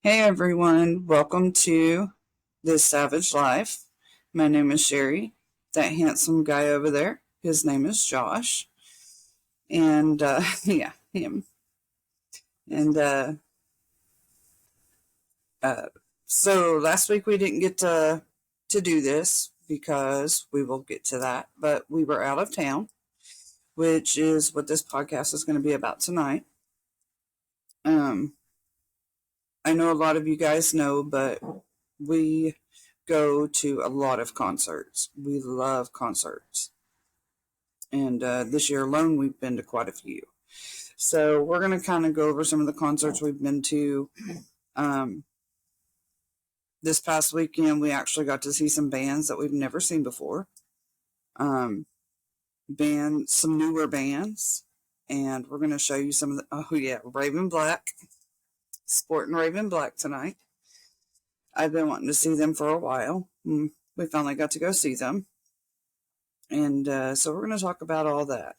Hey everyone, welcome to This Savage Life. My name is Sherry. That handsome guy over there, his name is Josh. And yeah, him. And uh, so last week we didn't get to do this because we will get to that, but we were out of town, which is what this podcast is going to be about tonight. Um, I know a lot of you guys know, but we go to a lot of concerts. We love concerts. And this year alone, we've been to quite a few. So we're going to kind of go over some of the concerts we've been to. Um, this past weekend, we actually got to see some bands that we've never seen before. Some newer bands. And we're going to show you some of Raven Black. Sporting Raven Black tonight. I've been wanting to see them for a while. We finally got to go see them. And so we're going to talk about all that.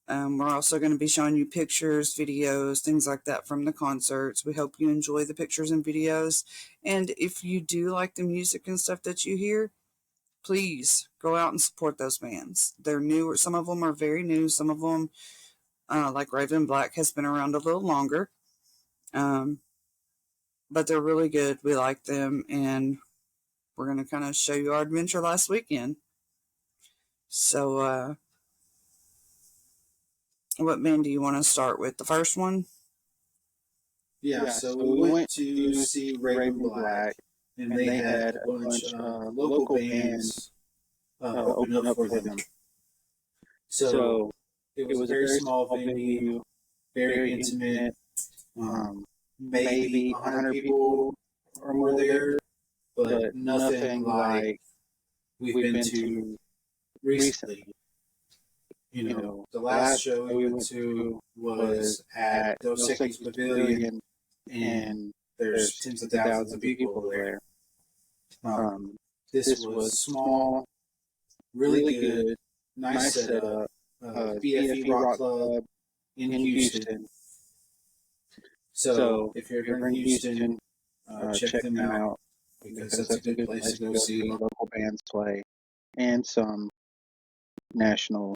We're also going to be showing you pictures, videos, things like that from the concerts. We hope you enjoy the pictures and videos. And if you do like the music and stuff that you hear, please go out and support those bands. They're new. Some of them are very new. Some of them, like Raven Black, has been around a little longer. But they're really good. We like them. And we're going to kind of show you our adventure last weekend. So, what band do you want to start with? The first one? So we went to see Raven Black, and they had a bunch of local bands open up for them. So it was a very small venue, very intimate, maybe 100 people or more there, but nothing like we've been to recently. The last show we went to was at Dos Equis Pavilion, and there's tens of thousands of people there. This was small, really good, nice setup. BFE Rock Club in Houston. So if you're ever in Houston, check them out because that's a good place to go see local bands play and some national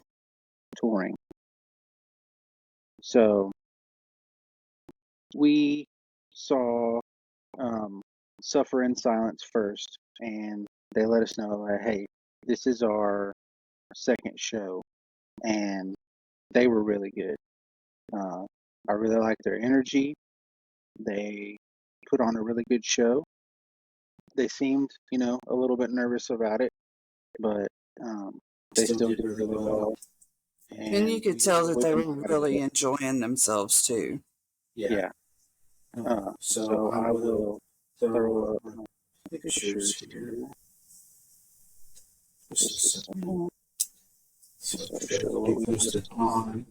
touring. So we saw Suffer in Silence first, and they let us know that, hey, this is our second show, and they were really good. I really liked their energy. They put on a really good show. They seemed, a little bit nervous about it, but they still did really well. And you could tell that they were really enjoying themselves too. Yeah. So I will throw up pictures here. So we posted on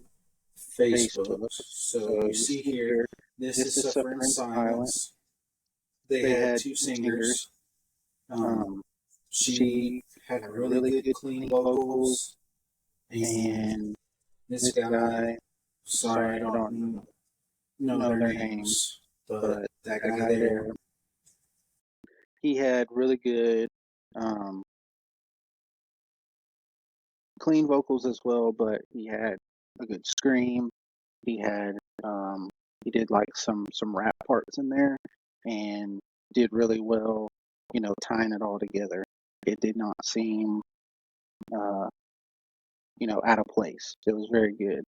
Facebook. So you see here, this is Suffer in Silence. They had two singers. She had really good, clean vocals. And this guy, sorry, I don't know their names, but that guy there, he had really good clean vocals as well, but he had a good scream. He had he did like some rap parts in there and did really well, tying it all together. It did not seem out of place. It was very good.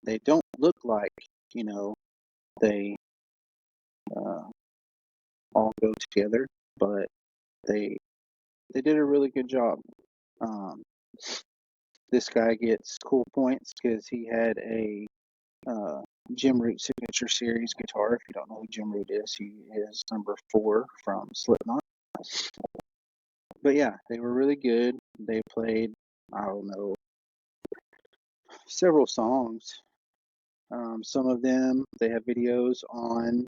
They don't look like, they all go together, but they did a really good job. This guy gets cool points because he had a Jim Root Signature Series guitar. If you don't know who Jim Root is, he is number 4 from Slipknot. But yeah, they were really good. They played, I don't know, several songs. Some of them, they have videos on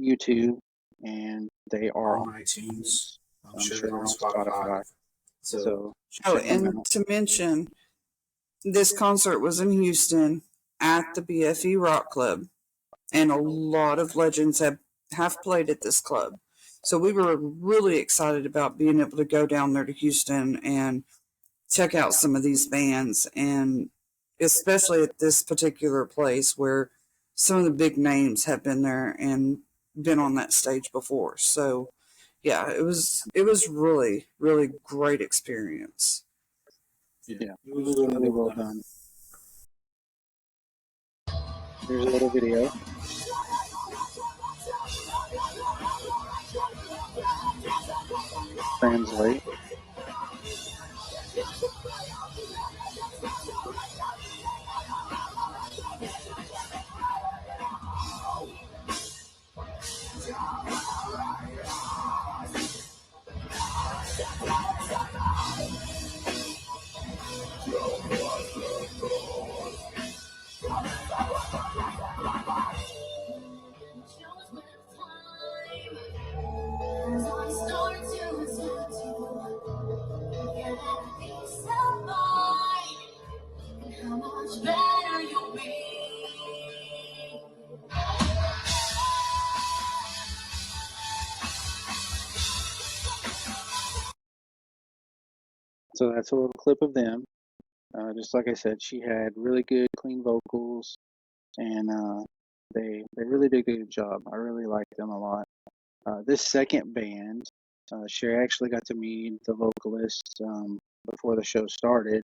YouTube, and they are on iTunes. I'm sure they're on Spotify. And to mention, this concert was in Houston at the BFE Rock Club. and a lot of legends have played at this club. So we were really excited about being able to go down there to Houston and check out some of these bands, and especially at this particular place where some of the big names have been there and been on that stage before. So yeah, it was really really great experience. Yeah, it was really well done. Here's a little video. Translate. How much better you'll be. So that's a little clip of them. Just like I said, she had really good, clean vocals, and they really did a good job. I really liked them a lot. This second band, Sherry actually got to meet the vocalist before the show started,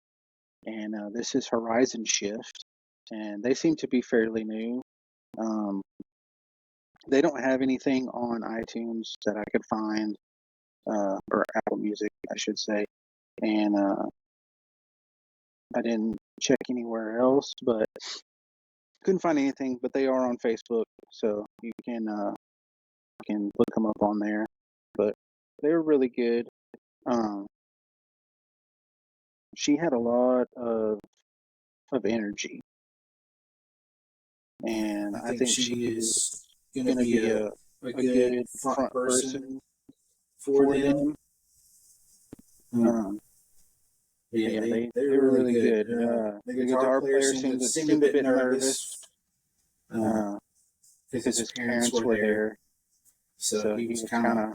and this is Horizon Shift, and they seem to be fairly new. Um, they don't have anything on iTunes that I could find, or Apple Music, I should say, and I didn't check anywhere else, but couldn't find anything. But they are on Facebook, so you can look them up on there. But they're really good. Um, she had a lot of energy, and I think she is going to be a good front person for them. Um, yeah, they were really good. The guitar player seemed a bit nervous because his parents were there, so he was kind of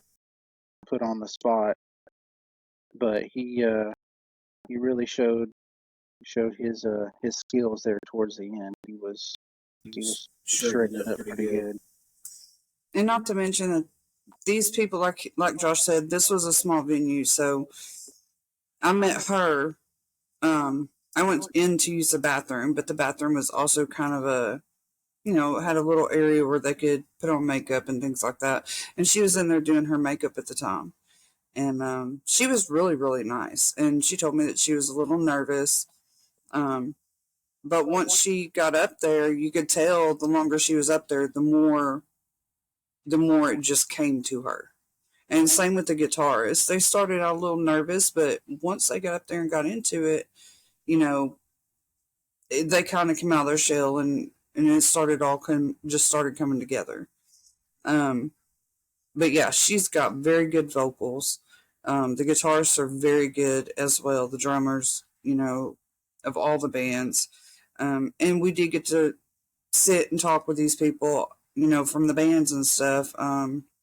put on the spot. But he really showed his skills there towards the end. He was shredded up pretty good. And not to mention that these people, like Josh said, this was a small venue, so I met her. I went in to use the bathroom, but the bathroom was also kind of had a little area where they could put on makeup and things like that. And she was in there doing her makeup at the time. And she was really, really nice. And she told me that she was a little nervous. Um, but once she got up there, you could tell the longer she was up there, the more it just came to her. And same with the guitarists. They started out a little nervous, but once they got up there and got into it, you know, they kind of came out of their shell, and it just started coming together. Um, but yeah, she's got very good vocals. The guitarists are very good as well. The drummers, of all the bands, and we did get to sit and talk with these people, from the bands and stuff.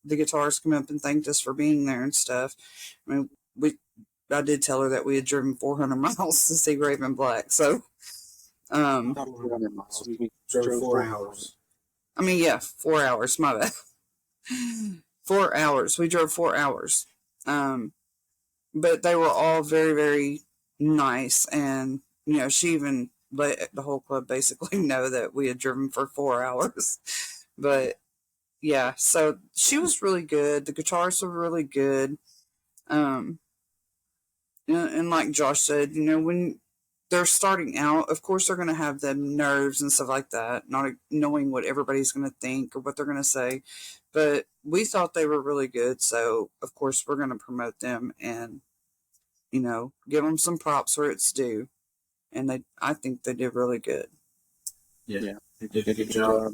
The guitarists come up and thanked us for being there and stuff. I mean, I did tell her that we had driven 400 miles to see Raven Black, so. 400 miles. We drove 4 hours. I mean, yeah, 4 hours. My bad. 4 hours. We drove 4 hours. But they were all very, very nice, and she even let the whole club basically know that we had driven for 4 hours. But yeah, so she was really good. The guitars were really good. Um, and like Josh said, when they're starting out, of course they're going to have the nerves and stuff like that, not knowing what everybody's going to think or what they're going to say. But we thought they were really good, so of course we're going to promote them and give them some props where it's due. And I think they did really good. Yeah, they did a good job.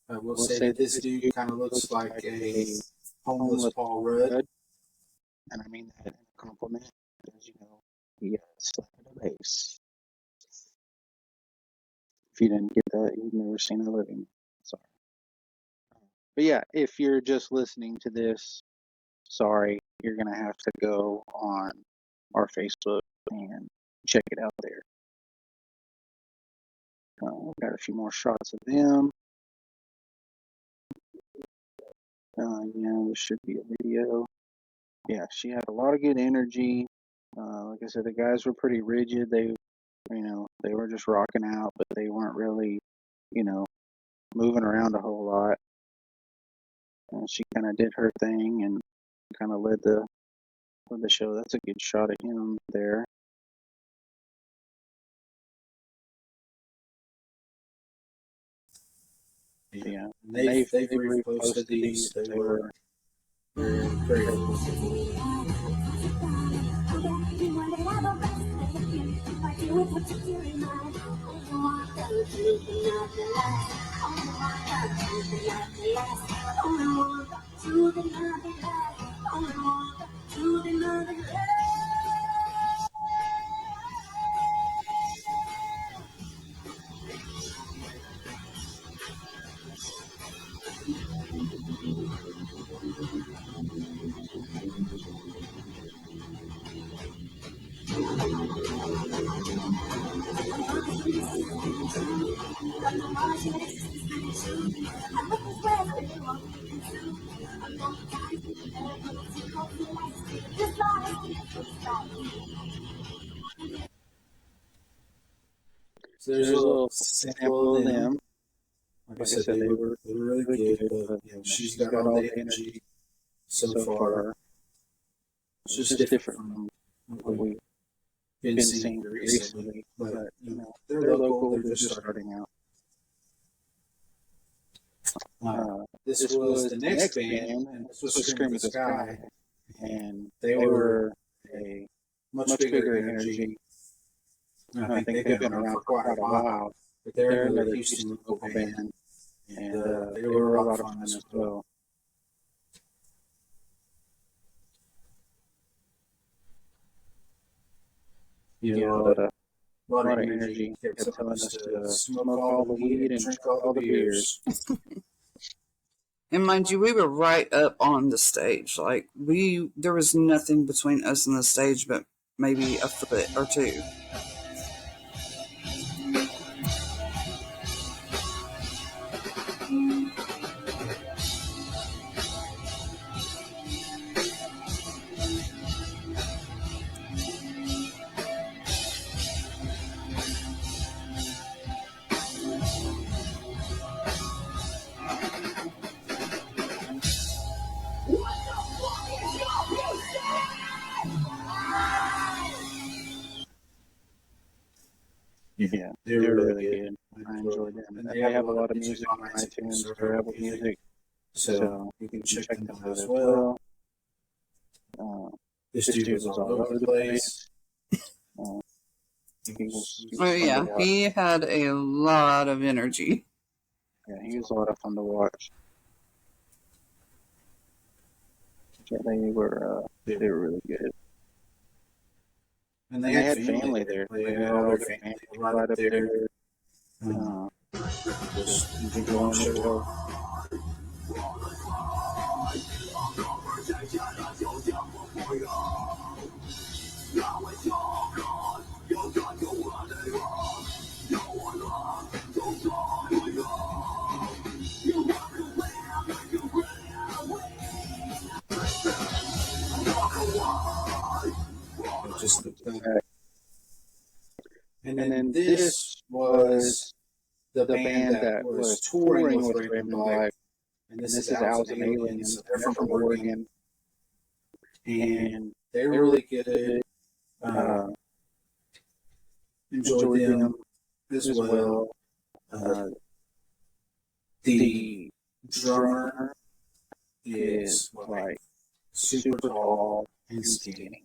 I will say that this dude kind of looks like a homeless Paul Rudd. And I mean that in a compliment, because he slapped the bass. If you didn't get that, you've never seen a living. Sorry. But yeah, if you're just listening to this, sorry, you're going to have to go on our Facebook and check it out there. We've got a few more shots of them. This should be a video. Yeah, she had a lot of good energy. Like I said, the guys were pretty rigid. They were just rocking out, but they weren't really, moving around a whole lot. And she kind of did her thing and kind of led the show. That's a good shot of him there. Yeah, they've reposted these. They were very helpful. So there's a little sample of them. Like I said, they were really good, but she's got all the energy so far. It's just different from what we've been seeing recently. But they're local. They're just starting out. This was the next band, and this was Scream of the Sky, and they were a much bigger energy. I think they've been around for quite a while, but they're another Houston local band, and they were a lot of fun as well. A lot of energy. Kept telling us to smoke all the weed and drink all the beers. And mind you, we were right up on the stage. Like there was nothing between us and the stage, but maybe a foot or two. Yeah, they were really good. I enjoyed them. And they have a lot of music on iTunes or Apple Music, so you can check them out as well. This dude was all over the place. Oh yeah, he had a lot of energy. Yeah, he was a lot of fun to watch. Yeah, they were really good. And they had family there. They had all their family right up there. Just enjoying the show. And then this was the band that was touring with Raven Black. And this is Owls and Aliens. They're from Oregon. And they're really good. Enjoyed them as well. The drummer is like super tall and skinny.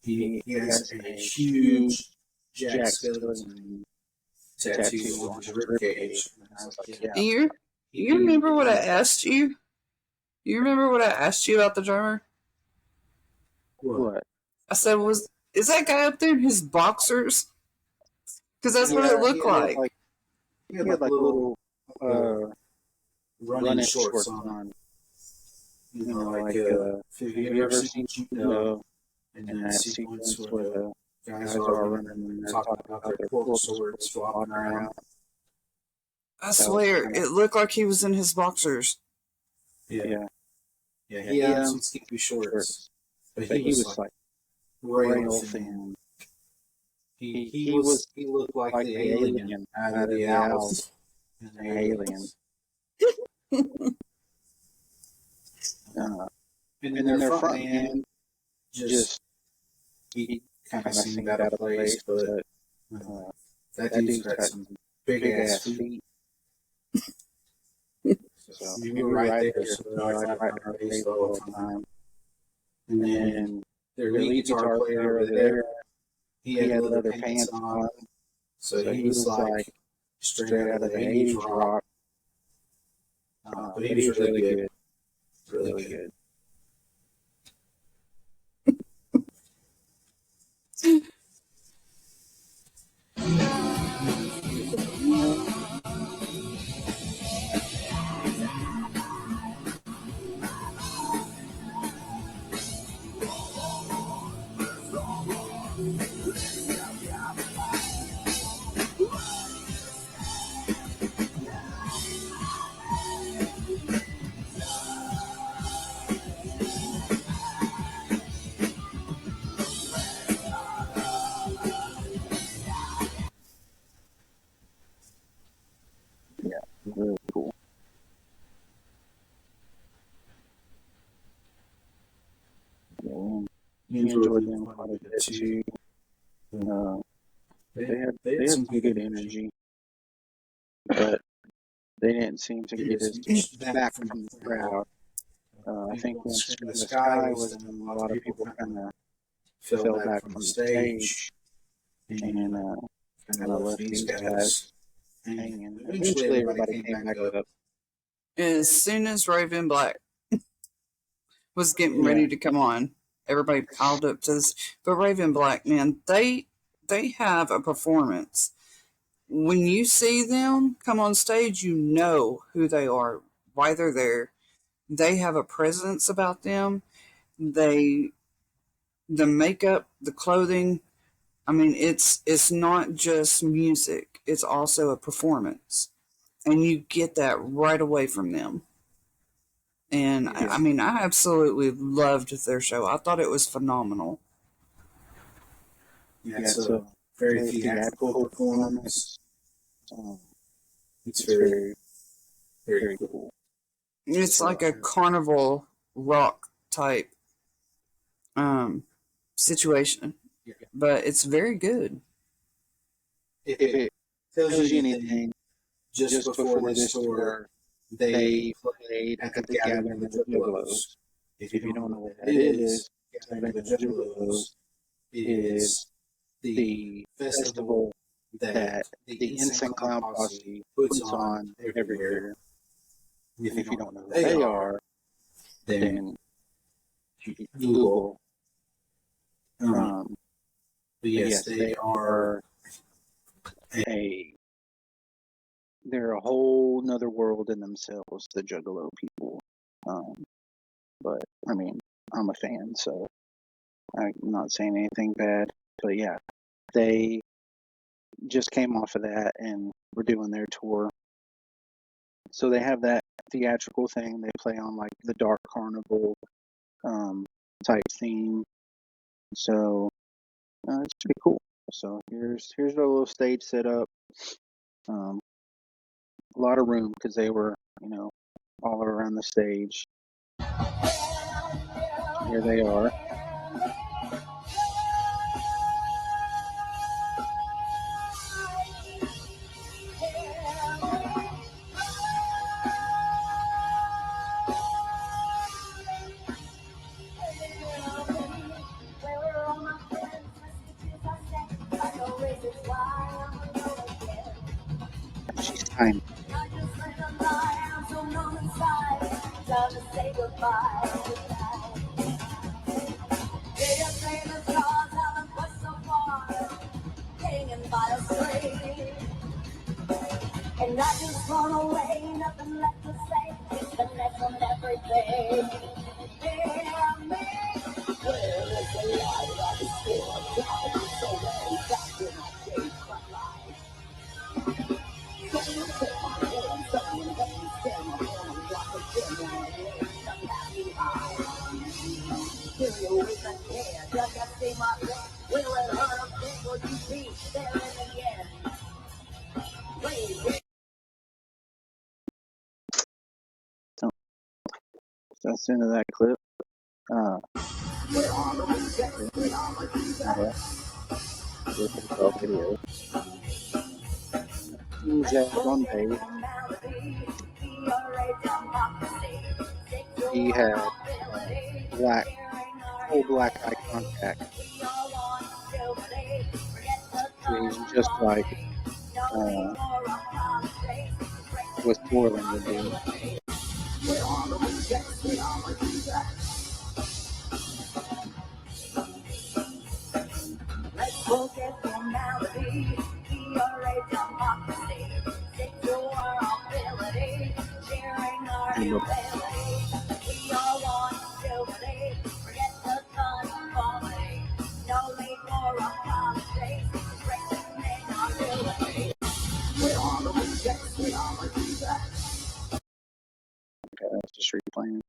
He has a huge Jack Skellington tattoo on his ribcage. You remember what I asked you? You remember what I asked you about the drummer? What? I said, is that guy up there in his boxers? Because that's what it looked like. He had like little running running shorts shorts on. on. You know, Like, have you ever seen Judo? And And that that sequence sequence where where the the guys guys are are running running and and they're they're talking about their fork swords flopping around. I swear, kinda- it looked like he was in his boxers. Yeah, Yeah. he had some skimpy shorts, but But he was like rail rail thin. thin. He looked like the alien out of the Owls and the Aliens. And then their front man just he kind of seemed out of place, but that dude's got some big ass feet. So we were right there, so they're like right in our face all the time. And then their lead guitar player over there, he had leather pants on, so he was like straight out of the 80s rock. But he was really good. Really good. Really cool. Yeah, we enjoyed them quite a bit too. They had some good energy, but they didn't seem to get as much back from the crowd. I think when Scream in the Sky was in, a lot of people kind of fell back from the stage and kind of left these guys hanging. Eventually, everybody came back up. As soon as Raven Black was getting ready to come on, everybody piled up to this. But Raven Black, man, they have a performance. When you see them come on stage, you know who they are, why they're there. They have a presence about them. The makeup, the clothing. I mean, it's not just music; it's also a performance, and you get that right away from them. And I mean, I absolutely loved their show. I thought it was phenomenal. Yeah, it's a very theatrical performance. It's very, very cool. It's like a carnival rock type situation, but it's very good. If it tells you anything, just before this tour, they played at the Gathering of the Juggalos. If you don't know what that is, Gathering of the Juggalos is the festival that the Insane Clown Posse puts on every year. If you don't know what they are, then you can Google. But yes, they are they're a whole nother world in themselves, the Juggalo people. But I mean, I'm a fan, so I'm not saying anything bad. But yeah, they just came off of that and were doing their tour. So they have that theatrical thing. They play on like the Dark Carnival type theme. So it's pretty cool. So here's their little stage set up. A lot of room because they were, all around the stage. Here they are. She's tiny. Hanging by a string. Run away, nothing left to say. It's the next on everything. Hear me. Where is the light? I can still die. So very fast in my face, my life. Someone take my hand, someone help me stand my home. Drop a gem on my head, I'm happy high. Give you with the care, just to see my back. Will it hurt a bit? Will you be there in the end? Wait. So that's the end of that clip. All right. This is all video. King's one day, he had full black eye contact. He's just like Westmoreland would do. Let's forget formality, ERA democracy, secure our ability, sharing our humanity. We all want stability, forget the conformity, no need for apologies, strengthening our ability. We are the rejects, we are the rejects. Okay, that's just replaying.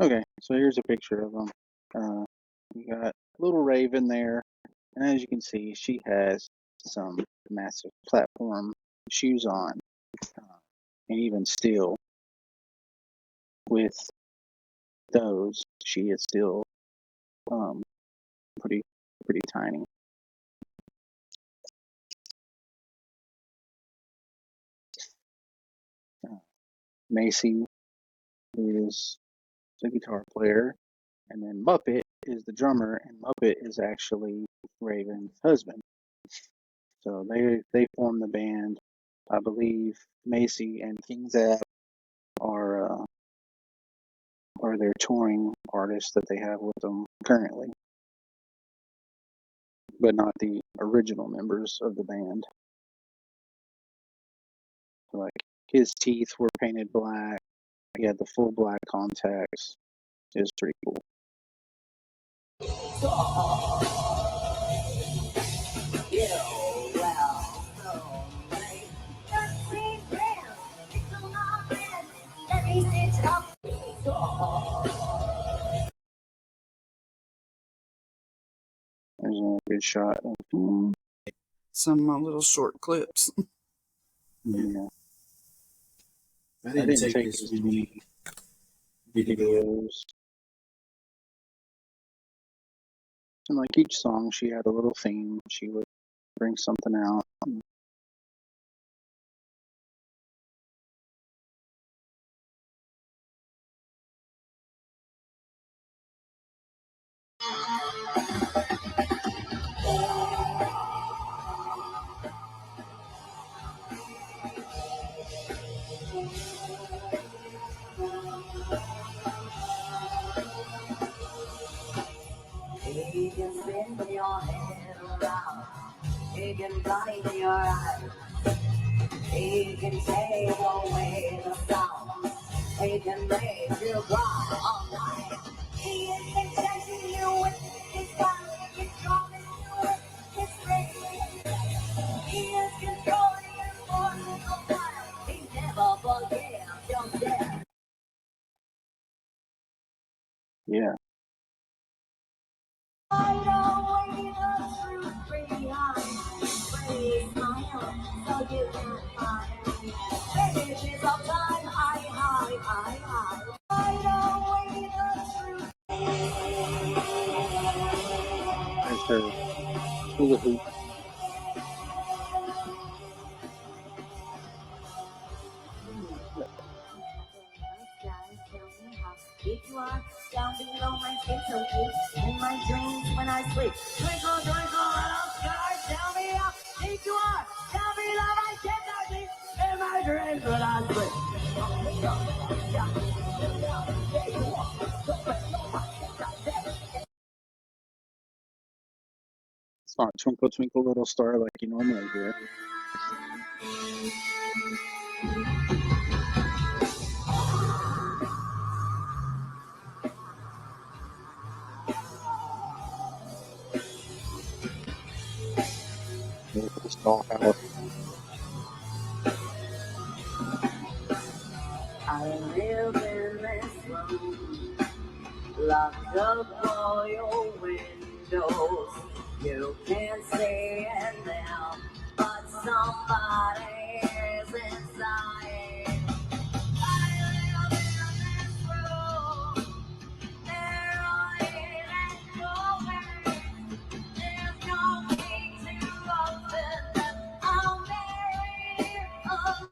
Okay, so here's a picture of them. You got little Raven there, and as you can see, she has some massive platform shoes on, and even still, with those, she is still pretty tiny. Macy is the guitar player, and then Muppet is the drummer, and Muppet is actually Raven's husband. So they form the band. I believe Macy and King's Ab are their touring artists that they have with them currently, but not the original members of the band. Like, his teeth were painted black. He had the full black contacts. It was pretty cool. There's a good shot of some little short clips. Yeah. I didn't take as many videos. And like each song, she had a little theme. She would bring something out. He can spin your head around. He can blind your eyes. He can take away the sound. He can make you cry all night. He is enchanting you with his fire. He's calling you with his rain. He is controlling your force of fire. He never forgives your death. Yeah. I know we the truth behind. Praise my own, so you can find. Finishes of time, I. I know we the truth. There's her hula hoop. If you are down below my skin so deep, in my dreams when I sleep, twinkle, twinkle, little star, tell me how deep you are, down below my skin so deep, in my dreams when I sleep. It's not Twinkle Twinkle Little Star like you normally hear. Just all how I live in this room, locked up all your windows. You can't see it now, but somebody is inside. I live in this room, there ain't no way. There's no key to open. I'm buried alive.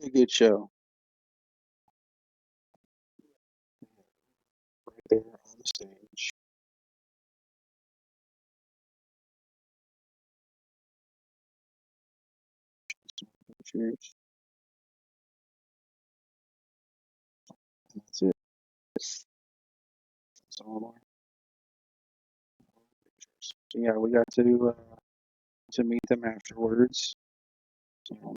very good show right there on the stage. Pictures. That's it. That's all more pictures. So yeah, we got to meet them afterwards. So,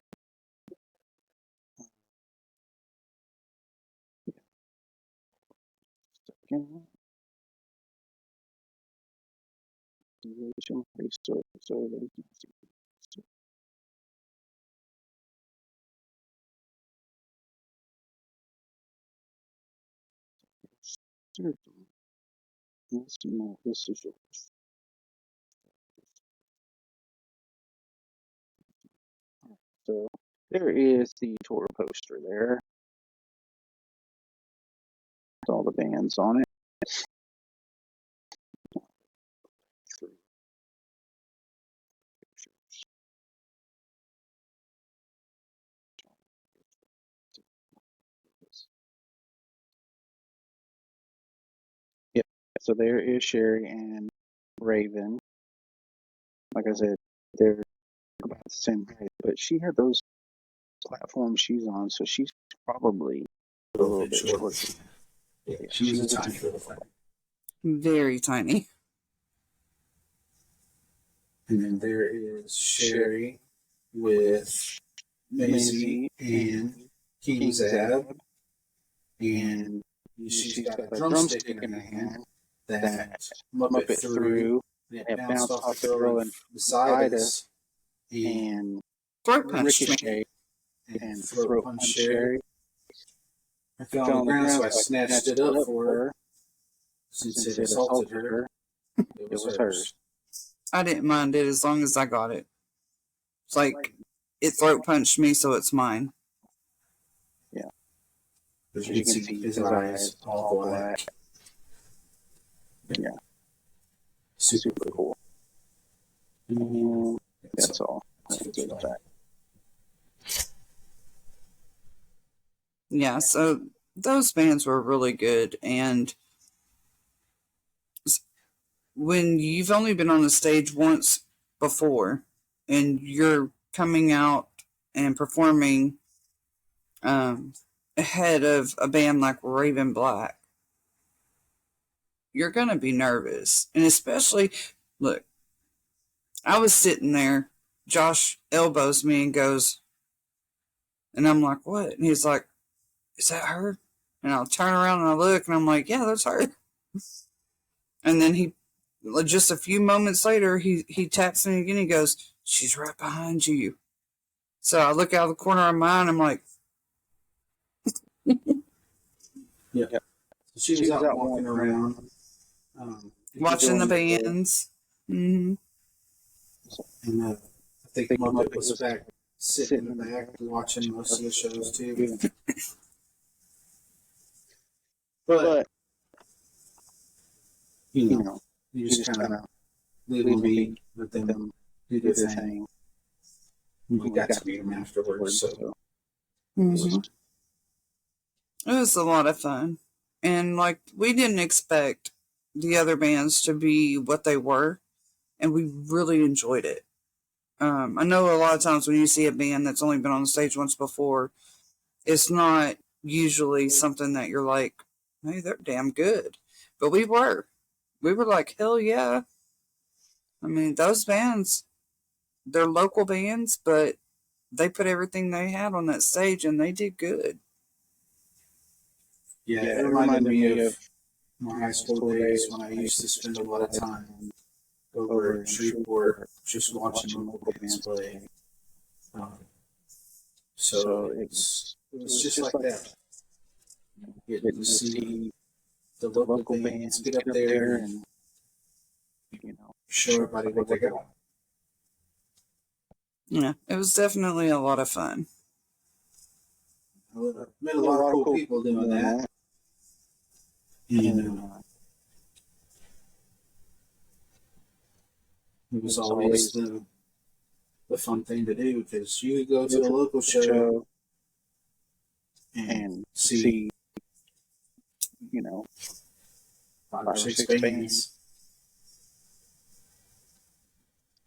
second. So they can see. This is yours. So there is the tour poster there. With all the bands on it. Three pictures. Yep. So there is Sherry and Raven. Like I said, they're about the same height, but she had those platforms she's on, so she's probably a little bit shorter. Yeah, she was a tiny little thing. Very tiny. And then there is Sherry with Maisie and King Zab. And she's got a drumstick in her hand that Muppet threw. It bounced off the girl beside us and Throat punched me. Ricochet and throat punched Sherry. I fell on the ground, so I snatched it up for her. Since it assaulted her, it was hers. I didn't mind it as long as I got it. It's like it throat punched me, so it's mine. Yeah. As you can see his eyes all black. Yeah. Super cool. And that's all. That's that. Yeah, so those bands were really good. And when you've only been on the stage once before and you're coming out and performing ahead of a band like Raven Black, you're going to be nervous. And especially, look, I was sitting there, Josh elbows me and goes, and I'm like, what? And he's like, is that her? And I'll turn around and I look and I'm like, yeah, that's her. And then he, just a few moments later, he taps me again. He goes, she's right behind you. So I look out of the corner of my eye and I'm like, yeah. So she was out walking around. Watching the bands. Mm-hmm. And I think Muppet was back sitting in the back watching most of the shows too. But you know, you just kind of leave them be, let them do their thing. We got to meet them afterwards, so Mm-hmm. It was a lot of fun. And like, we didn't expect the other bands to be what they were. and we really enjoyed it. I know a lot of times when you see a band that's only been on the stage once before, it's not usually something that you're like, hey, they're damn good. But we were. We were like, hell yeah. I mean, those bands, they're local bands, but they put everything they had on that stage and they did good. Yeah, it reminded me of my high school days when I used to spend a lot of time over in Shreveport just watching local bands play. So it was just like that. Getting to see the local bands get up there and show everybody what they got. Yeah, it was definitely a lot of fun. I met a lot of cool people doing that. And it was always the fun thing to do because you could go to a local show and see, 5 or 6 bands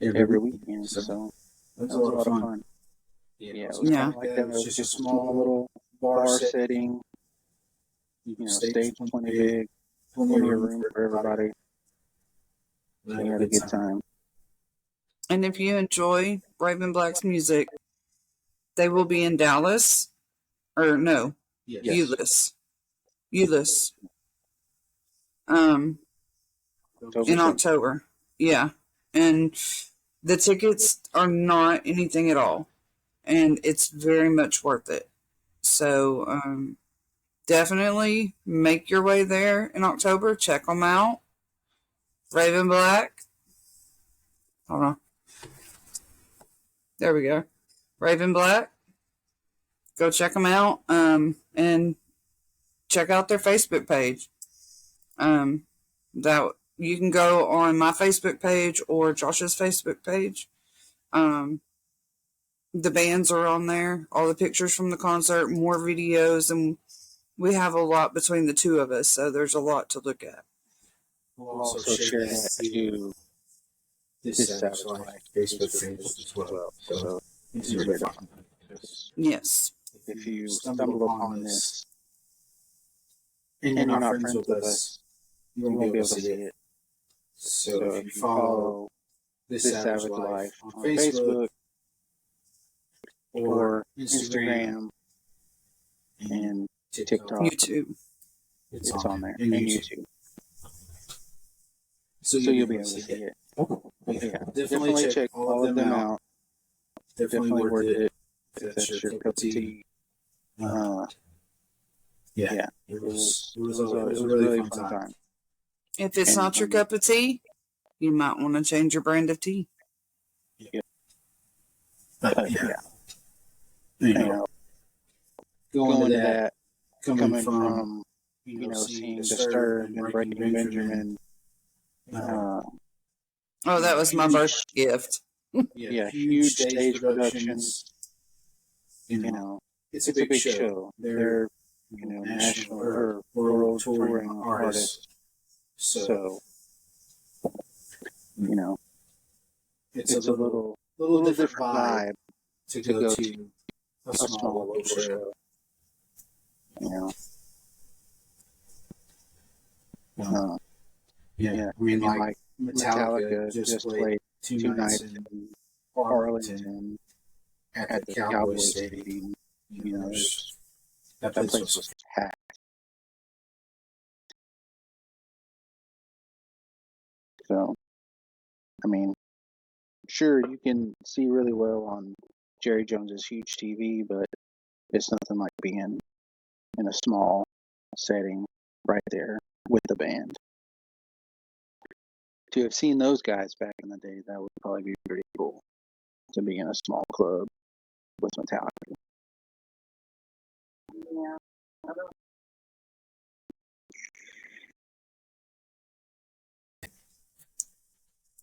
every weekend. So it was a lot of fun. Yeah, it was Yeah. kind of like that. It was just a small little bar setting. Stage plenty big, plenty of room for everybody. We had a good time. And if you enjoy Raven Black's music, they will be in Dallas, or no, Yes. Euless, in October. Yeah, and the tickets are not anything at all, and it's very much worth it. So definitely make your way there in October. Check them out. Raven Black. Hold on. There we go. Raven Black. Go check them out. And check out their Facebook page. That you can go on my Facebook page or Josh's Facebook page. The bands are on there. All the pictures from the concert, more videos, and we have a lot between the two of us, so there's a lot to look at. We'll also share that to this Savage Life Facebook page as well. So it's really fun. Yes. If you stumble upon this and you're not friends with us, you won't be able to see it. So if you follow This Savage Life on Facebook or Instagram and TikTok, YouTube. it's on there. And YouTube. So you'll be able to see it. Yeah, definitely check all of them out. Definitely worth it if that's your cup of tea. Yeah, it was a really fun time. If it's not your cup of tea, you might want to change your brand of tea. But going to that, coming from seeing Disturbed and Breaking Benjamin. Oh, that was my birthday gift. Yeah, huge stage productions. It's a big show. They're national or world touring artists. So it's a little different vibe to go to a small local show. Yeah, I mean, like Metallica just played 2 nights in Arlington at the Cowboys Stadium. That place was packed. So, I mean, sure, you can see really well on Jerry Jones's huge TV, but it's nothing like being in a small setting right there with the band. To have seen those guys back in the day, that would probably be pretty cool. To be in a small club with Metallica. Yeah.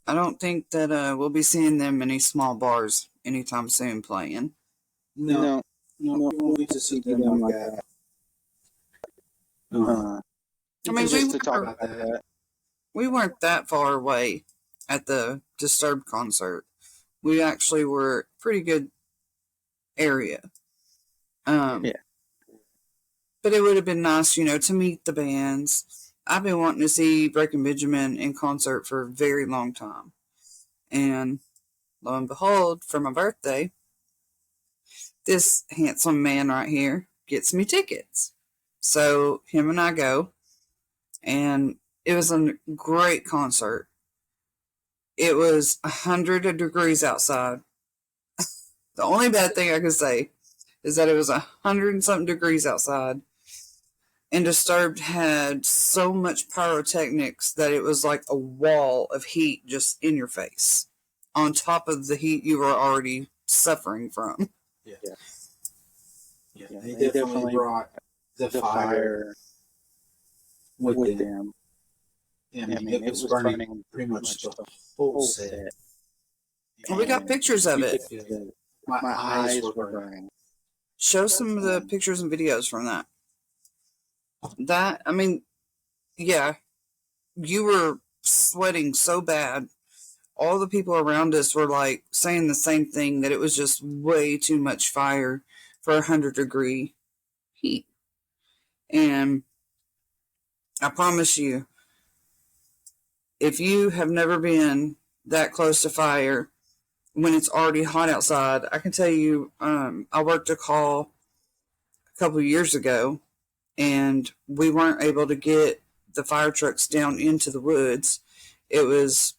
I don't think that we'll be seeing them in any small bars anytime soon playing. No, we won't get to see them like that. I mean, Just to talk about that. we weren't that far away at the Disturbed concert. We actually were pretty good area. Yeah. But it would have been nice, to meet the bands. I've been wanting to see Breaking Benjamin in concert for a very long time. And lo and behold, for my birthday, this handsome man right here gets me tickets. So him and I go, and it was a great concert. It was 100 degrees outside. The only bad thing I could say is that it was 100 and something degrees outside. And Disturbed had so much pyrotechnics that it was like a wall of heat just in your face, on top of the heat you were already suffering from. Yeah. They definitely brought the fire with them. I mean, it was burning pretty much the whole set. And we got pictures of it. My eyes were burning. Show some of the pictures and videos from that. Yeah, you were sweating so bad. All the people around us were like saying the same thing, that it was just way too much fire for 100-degree heat. And I promise you, if you have never been that close to fire when it's already hot outside, I can tell you, I worked a call a couple of years ago, and we weren't able to get the fire trucks down into the woods. It was,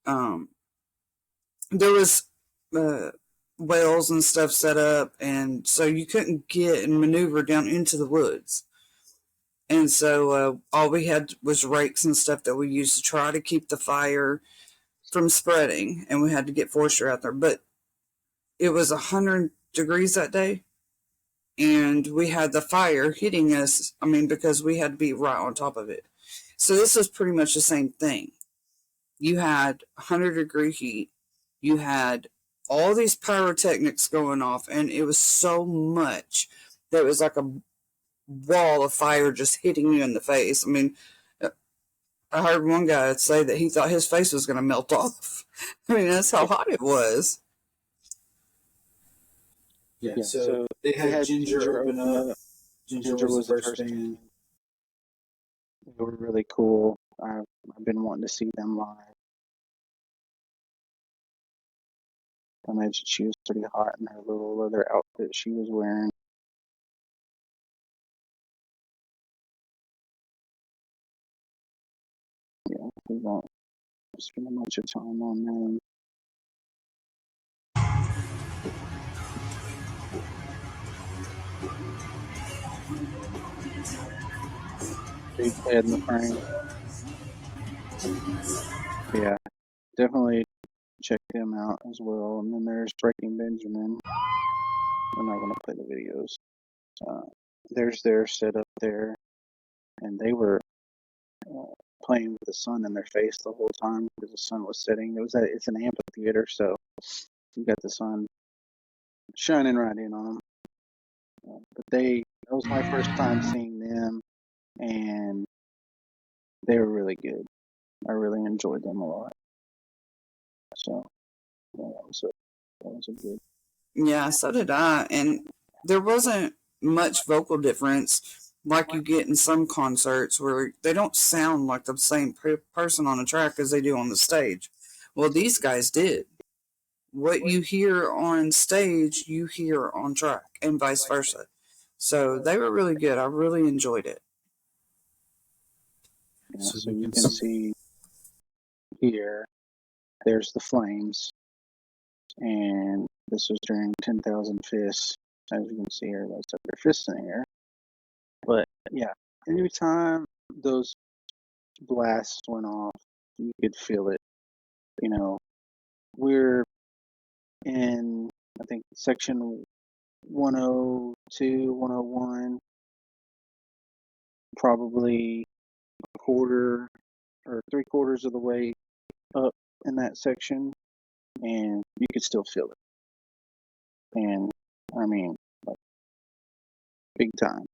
there was wells and stuff set up, and so you couldn't get and maneuver down into the woods. And so all we had was rakes and stuff that we used to try to keep the fire from spreading, and we had to get Forester out there. But it was 100 degrees that day, and we had the fire hitting us, because we had to be right on top of it. So this was pretty much the same thing. You had 100-degree heat. You had all these pyrotechnics going off, and it was so much that it was like a wall of fire just hitting you in the face. I heard one guy say that he thought his face was going to melt off. That's how hot it was. Yeah, so they had Ginger open up. Ginger was the first band. They were really cool. I've been wanting to see them live. I imagine she was pretty hot in her little leather outfit she was wearing. Yeah, we won't spend much of time on them. Big head in the frame. Yeah, definitely check them out as well. And then there's Breaking Benjamin. I'm not going to play the videos. There's their setup there, and they were playing with the sun in their face the whole time because the sun was setting. It's an amphitheater, so you got the sun shining right in on them. But that was my first time seeing them, and they were really good. I really enjoyed them a lot. So yeah, that was a good. Yeah, so did I. And there wasn't much vocal difference like you get in some concerts where they don't sound like the same person on the track as they do on the stage. Well, these guys did. What you hear on stage, you hear on track, and vice versa. So they were really good. I really enjoyed it. Yeah, so you can see here, there's the Flames, and this was during 10,000 Fists. As you can see here, that's their fists in the air. But yeah, every time those blasts went off, you could feel it. We're in, I think, section 102, 101, probably a quarter or 3/4 of the way up in that section, and you could still feel it. And like, big time.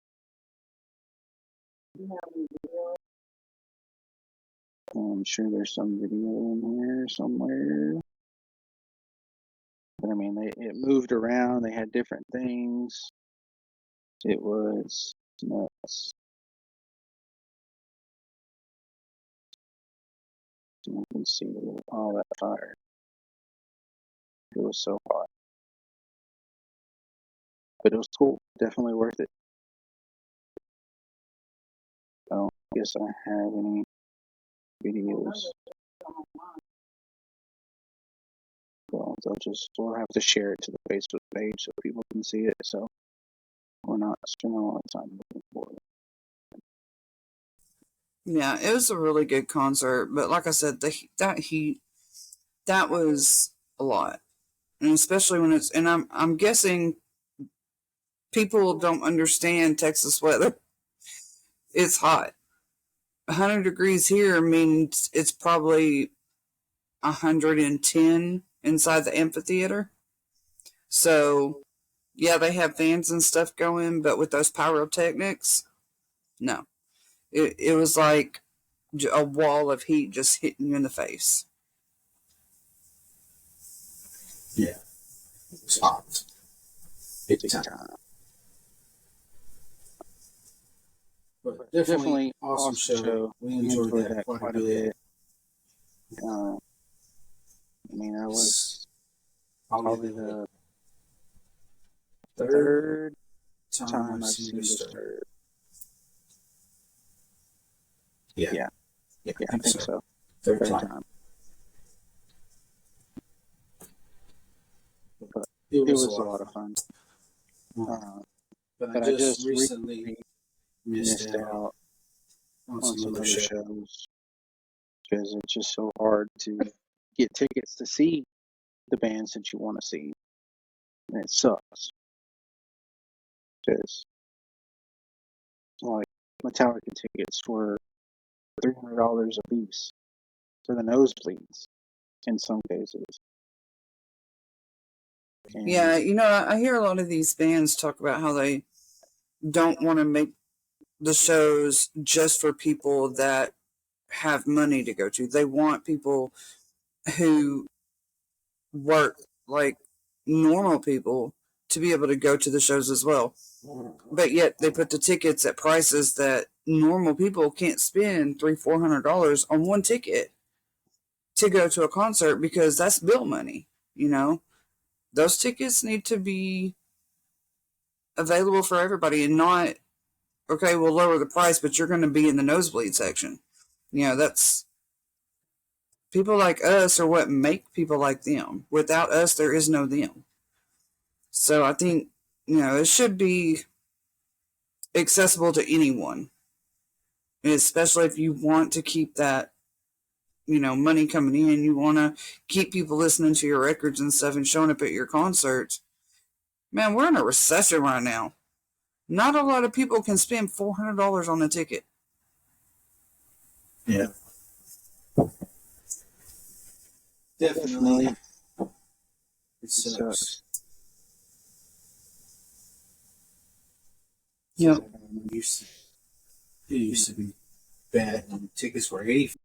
I'm sure there's some video in here somewhere. But I mean, it moved around. They had different things. It was nuts. You can see all that fire. It was so hot. But it was cool. Definitely worth it. I don't guess I have any videos. Well, we'll have to share it to the Facebook page so people can see it. So we're not spending a lot of time looking for it. Yeah, it was a really good concert, but like I said, that heat, that was a lot, and especially when and I'm guessing people don't understand Texas weather. It's hot. 100 degrees here means it's probably 110 inside the amphitheater. So, yeah, they have fans and stuff going, but with those pyrotechnics, no. It was like a wall of heat just hitting you in the face. Yeah. It was hot. Big time. But definitely awesome show. We enjoyed that quite a bit. I mean, I was probably the third time I've seen Disturbed. Yeah, I think so. Third time. But it was a lot of fun. But I just recently missed out on some other shows because it's just so hard to get tickets to see the bands that you want to see. And it sucks. Because, like, Metallica tickets were $300 a piece for the nosebleeds in some cases. And yeah, I hear a lot of these bands talk about how they don't want to make the shows just for people that have money to go to. They want people who work like normal people to be able to go to the shows as well. But yet they put the tickets at prices that normal people can't spend $300-400 on one ticket to go to a concert because that's bill money. Those tickets need to be available for everybody and not, okay, we'll lower the price, but you're going to be in the nosebleed section. That's people like us are what make people like them. Without us, there is no them. So I think, it should be accessible to anyone, especially if you want to keep that, money coming in. You want to keep people listening to your records and stuff and showing up at your concerts. Man, we're in a recession right now. Not a lot of people can spend $400 on a ticket. Yeah. Definitely. It sucks. Yeah. It used to be bad when tickets were $80.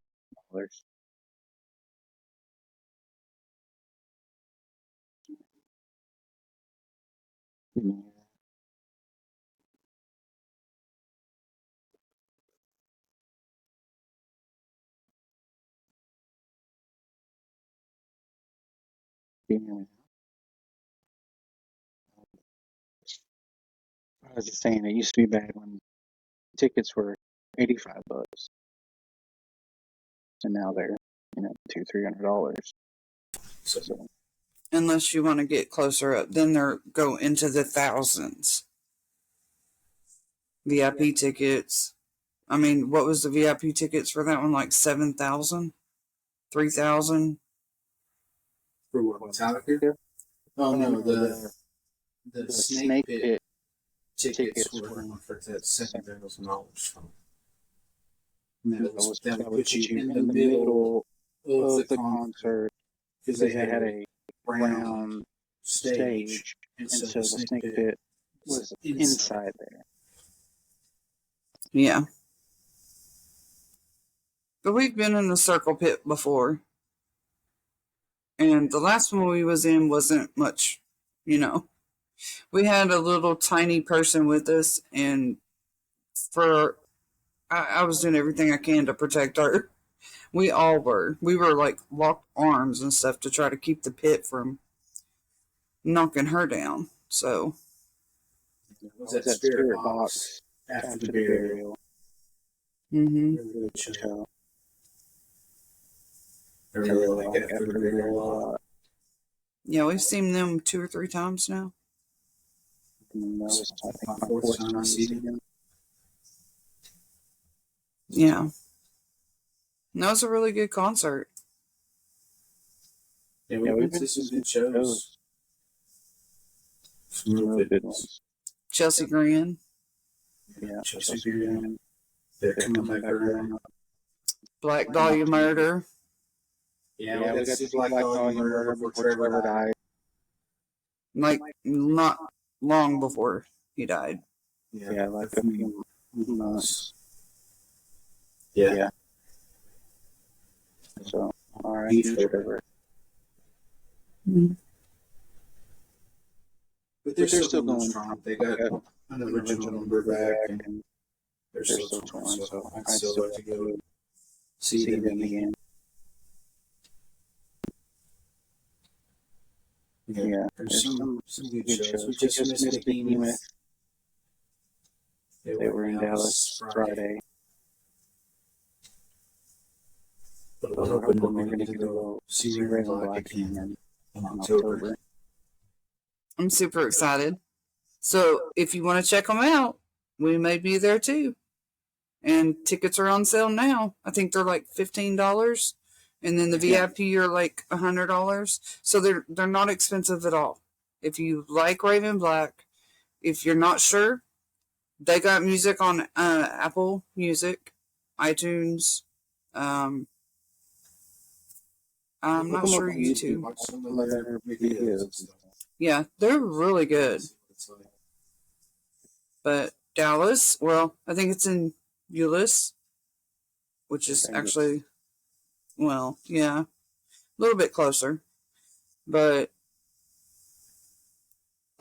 I was just saying, it used to be bad when tickets were $85, and now they're $200-300. So Unless you want to get closer up, then they're go into the thousands. VIP tickets. I mean, what was the VIP tickets for that one? Like 7,000, 3,000. For what, Metallica? Oh no, the Snake Pit tickets were going for that $7,000. That would put you in the middle of the concert because they had a round stage, and so the Snake Pit was inside there. Yeah. we've been in the circle pit before. And the last one we was in wasn't much, you know. We had a little tiny person with us, and I was doing everything I can to protect her. We all were. We were like locked arms and stuff to try to keep the pit from knocking her down. So Was that spirit box after the burial? hmm Really good show. I really like after the burial a lot. yeah, we've seen them 2 or 3 times now. And that was, I think, My my fourth fourth time time seeing seeing them. Yeah. And that was a really good concert. Yeah, Yeah, we've we've been been to some to good some shows. shows. Some real good ones. Chelsea Grin. Yeah, Chelsea Green. They're coming back around. Black Dahlia Murder. Yeah, we got to see Black Dog Murder before Trevor died. Like, not long before he died. Yeah, like a few months. Yeah. Yeah. So, alright, He's Trevor. But they're still going strong. They got an original number back, and they're still touring, so I'd still like to go see them again. Yeah, There's some good shows. We just just missed Behemoth. They were in Dallas Friday. But we're hoping we're going to go see Raven Black again in October. I'm super excited. So if you want to check them out, we may be there too. And tickets are on sale now. I think they're like $15. And then the VIP are like $100. So they're not expensive at all. If you like Raven Black, if you're not sure, they got music on Apple Music, iTunes. I'm not sure YouTube. Watch some of their videos and stuff. Yeah, they're really good. But Dallas, well, I think it's in Euless, which is actually, well, yeah, a little bit closer. But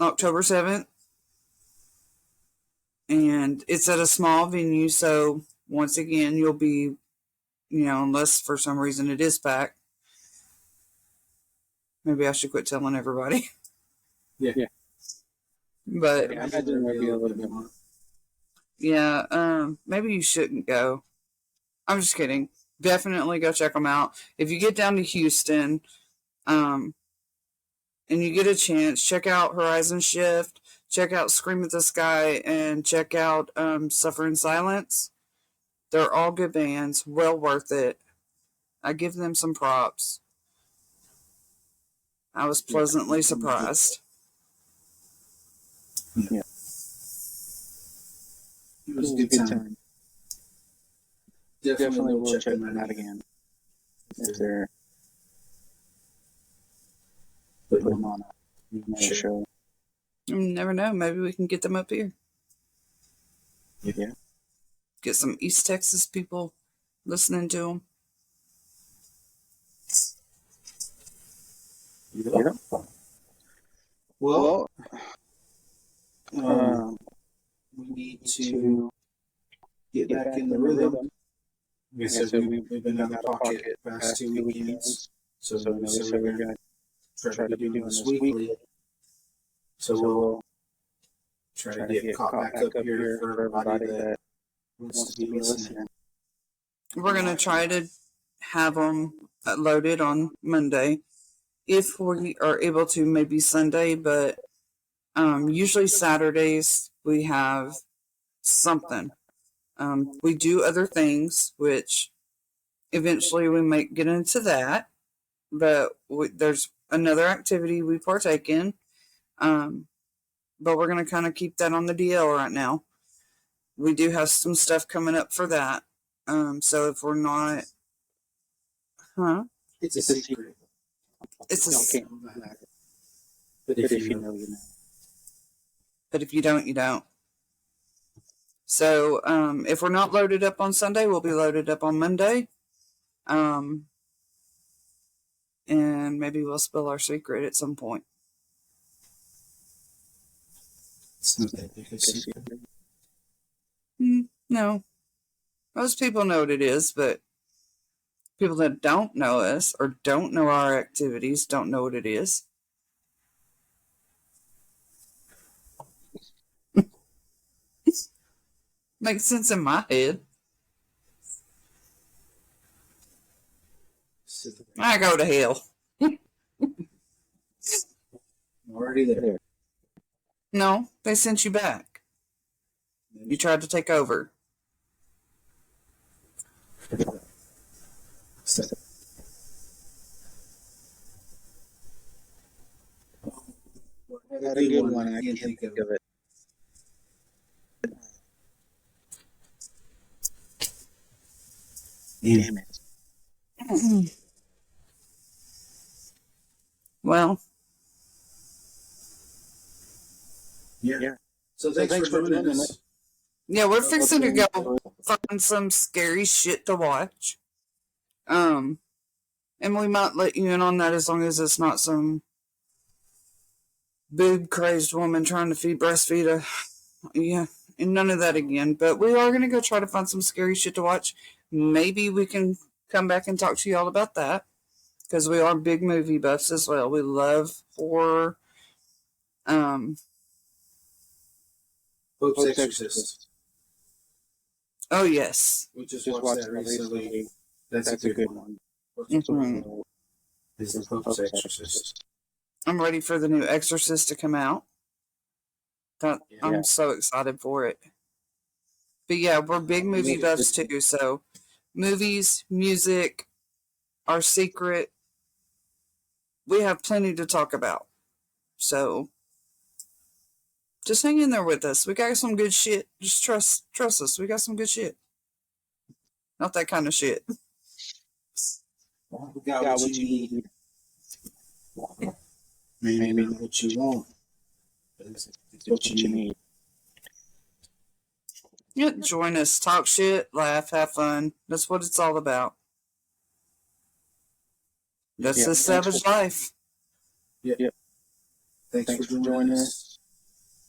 October 7th, and it's at a small venue, so once again, you'll be, unless for some reason it is packed. Maybe I should quit telling everybody. Yeah. But I imagine there'll be a little bit more. yeah, maybe you shouldn't go. I'm just kidding. Definitely go check them out. If you get down to Houston, and you get a chance, check out Horizon Shift, check out Scream at the Sky, and check out Suffer in Silence. They're all good bands, well worth it. I give them some props. I was pleasantly surprised. Yeah. It was a good time. Definitely will check them out again. If they're putting them on a show. You never know. Maybe we can get them up here. Yeah. Get some East Texas people listening to them. Yeah. Well, Um, we need to get back in the rhythm. Like I said, we've been out of pocket the past 2 weekends. So we said we're going to try to be doing this weekly. So we'll try to get caught back up here for everybody that wants to be listening. We're going to try to have them loaded on Monday. If we are able to, maybe Sunday, but usually Saturdays we have something. We do other things, which eventually we might get into that, but there's another activity we partake in. But we're going to kind of keep that on the DL right now. We do have some stuff coming up for that. So if we're not, It's a secret. it's a, But if you know, you know. but if you don't, you don't. So if we're not loaded up on Sunday, we'll be loaded up on Monday. And maybe we'll spill our secret at some point. It's not that big a secret. No. Most people know what it is, but people that don't know us or don't know our activities don't know what it is. Makes sense in my head. I go to hell. Already there. No, they sent you back. You tried to take over. I had a good one. I can't think of it. Damn it. Well, Yeah. So thanks for joining us. yeah, we're fixing to go find some scary shit to watch. And we might let you in on that as long as it's not some boob crazed woman trying to breastfeed a, yeah, and none of that again. But we are gonna go try to find some scary shit to watch. Maybe we can come back and talk to y'all about that, because we are big movie buffs as well. We love horror. Pope's Exorcist. Oh yes. We just Just watched that recently. That's a good one. Mhm. Is the Pope's Exorcist. I'm ready for the new Exorcist to come out. Yeah. I'm so excited for it. But yeah, we're big movie buffs too. So movies, music, our secret. We have plenty to talk about. So just hang in there with us. We got some good shit. Just trust us. We got some good shit. Not that kind of shit. We got what you need. Maybe not what you want. But it's what you need. Yeah, join us. Talk shit, laugh, have fun. That's what it's all about. That's the savage life. Yep. Thanks for joining us.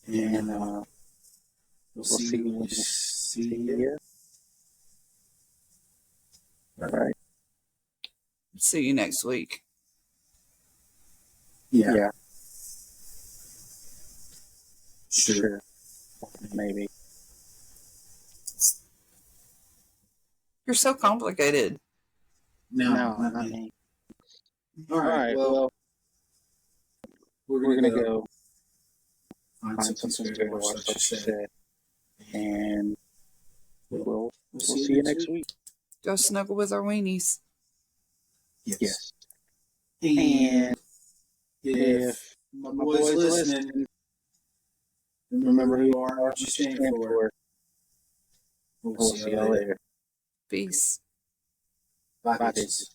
And we'll see you. All right. See you next week. Yeah. Sure. Maybe. You're so complicated. No, Not me. All right. Well, We're gonna go find something to watch, like you said. and we'll see you next week. Go snuggle with our weenies. Yes. And if my boys listening, remember who you are and what you stand for. We'll see y'all later. Peace. Bye, bitches.